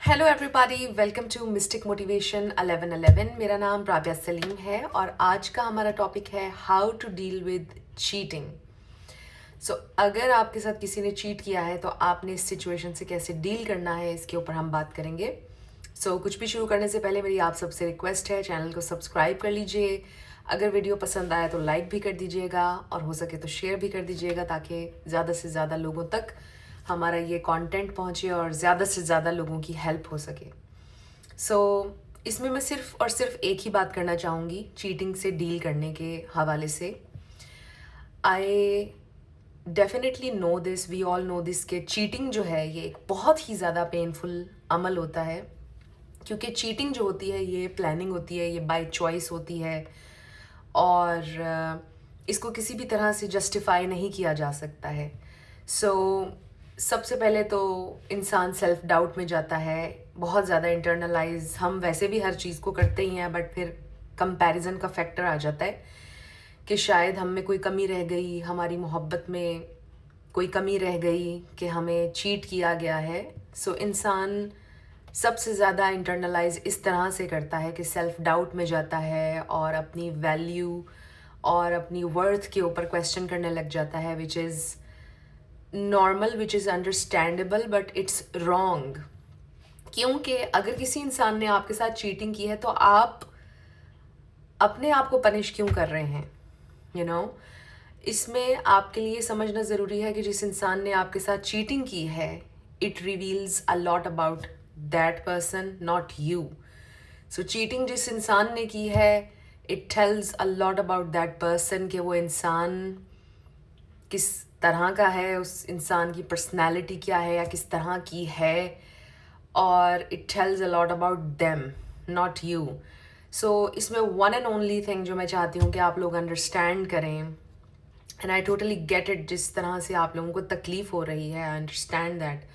Hello everybody, welcome to mystic motivation 1111। मेरा नाम राबिया सलीम है और आज का हमारा टॉपिक है how to deal with cheating. So अगर आपके साथ किसी ने चीट किया है तो आपने इस सिचुएशन से कैसे डील करना है, इसके ऊपर हम बात करेंगे। सो कुछ भी शुरू करने से पहले मेरी आप सबसे रिक्वेस्ट है, चैनल को सब्सक्राइब कर लीजिए। अगर वीडियो पसंद आया तो लाइक भी कर दीजिएगा और हो सके तो शेयर भी कर दीजिएगा ताकि ज़्यादा से ज़्यादा लोगों तक हमारा ये कंटेंट पहुंचे और ज़्यादा से ज़्यादा लोगों की हेल्प हो सके। सो इसमें मैं सिर्फ और सिर्फ एक ही बात करना चाहूँगी चीटिंग से डील करने के हवाले से। I definitely know this, we all know this कि चीटिंग जो है ये एक बहुत ही ज़्यादा पेनफुल अमल होता है, क्योंकि चीटिंग जो होती है ये प्लानिंग होती है, ये बाय चॉइस होती है और इसको किसी भी तरह से जस्टिफाई नहीं किया जा सकता है। सबसे पहले तो इंसान सेल्फ डाउट में जाता है, बहुत ज़्यादा इंटरनलाइज हम वैसे भी हर चीज़ को करते ही हैं, बट फिर कंपैरिजन का फैक्टर आ जाता है कि शायद हम में कोई कमी रह गई, हमारी मोहब्बत में कोई कमी रह गई कि हमें चीट किया गया है। इंसान सबसे ज़्यादा इंटरनलाइज इस तरह से करता है कि सेल्फ डाउट में जाता है और अपनी वैल्यू और अपनी वर्थ के ऊपर क्वेश्चन करने लग जाता है, which is normal, which is understandable, but it's wrong. क्योंकि अगर किसी इंसान ने आपके साथ चीटिंग की है तो आप अपने आप को पनिश क्यों कर रहे हैं, यू नो। इसमें आपके लिए समझना ज़रूरी है कि जिस इंसान ने आपके साथ चीटिंग की है, it reveals a lot about that person, not you. Cheating जिस इंसान ने की है, it tells a lot about that person कि वो इंसान किस तरह का है, उस इंसान की पर्सनैलिटी क्या है या किस तरह की है, और it tells a lot about them, not you. इसमें वन एंड ओनली थिंग जो मैं चाहती हूँ कि आप लोग अंडरस्टैंड करें, and I totally get it, जिस तरह से आप लोगों को तकलीफ़ हो रही है, I understand that,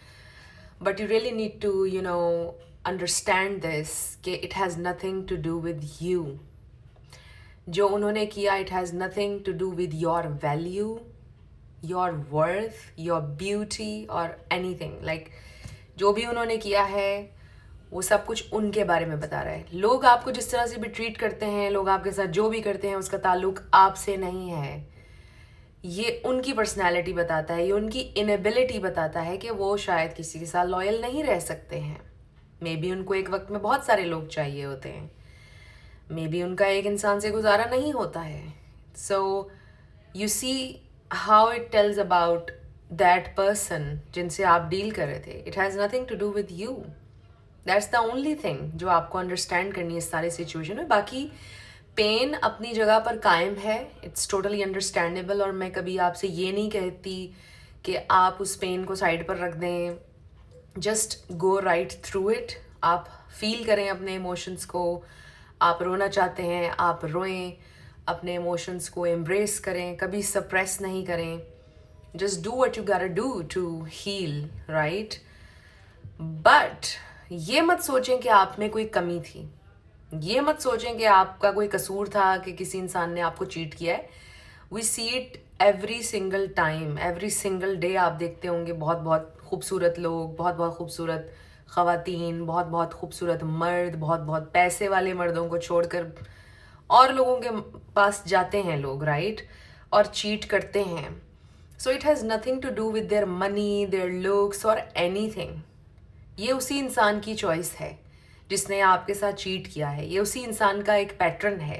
but you really need to understand this कि it has nothing to do with you. जो उन्होंने किया, it has nothing to do with your value, your worth, your beauty और एनीथिंग। लाइक जो भी उन्होंने किया है वो सब कुछ उनके बारे में बता रहा है। लोग आपको जिस तरह से भी ट्रीट करते हैं, लोग आपके साथ जो भी करते हैं, उसका ताल्लुक आपसे नहीं है। ये उनकी पर्सनैलिटी बताता है, ये उनकी इनएबिलिटी बताता है कि वो शायद किसी के साथ लॉयल नहीं रह सकते हैं। मे बी उनको एक वक्त में बहुत सारे लोग चाहिए होते हैं, मे बी उनका एक इंसान से गुजारा नहीं होता है। You see how it tells about that person जिनसे आप डील कर रहे थे। It has nothing to do with you. That's the only thing जो आपको अंडरस्टैंड करनी है इस सारे सिचुएशन में। बाकी पेन अपनी जगह पर कायम है, इट्स टोटली अंडरस्टैंडेबल, और मैं कभी आपसे ये नहीं कहती कि आप उस पेन को साइड पर रख दें। Just go right through it. आप फील करें अपने इमोशंस को, आप रोना चाहते हैं आप रोएं, अपने इमोशंस को एम्ब्रेस करें, कभी सप्रेस नहीं करें। Just do what you gotta do to heal, right. But ये मत सोचें कि आप में कोई कमी थी, ये मत सोचें कि आपका कोई कसूर था कि किसी इंसान ने आपको चीट किया है। We see it every single time, every single day. आप देखते होंगे बहुत बहुत खूबसूरत लोग, बहुत बहुत खूबसूरत ख़वातीन, बहुत बहुत खूबसूरत मर्द, बहुत बहुत पैसे वाले मर्दों को छोड़कर और लोगों के पास जाते हैं लोग, राइट, और चीट करते हैं। It has nothing to do with their money, their looks और एनीथिंग। ये उसी इंसान की चॉइस है जिसने आपके साथ चीट किया है, ये उसी इंसान का एक पैटर्न है।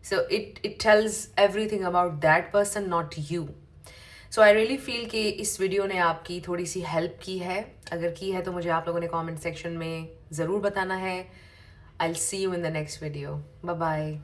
It tells everything about that person, not you. I really feel कि इस वीडियो ने आपकी थोड़ी सी हेल्प की है। अगर की है तो मुझे आप लोगों ने कमेंट सेक्शन में ज़रूर बताना है। I will see you in the next video. Bye bye.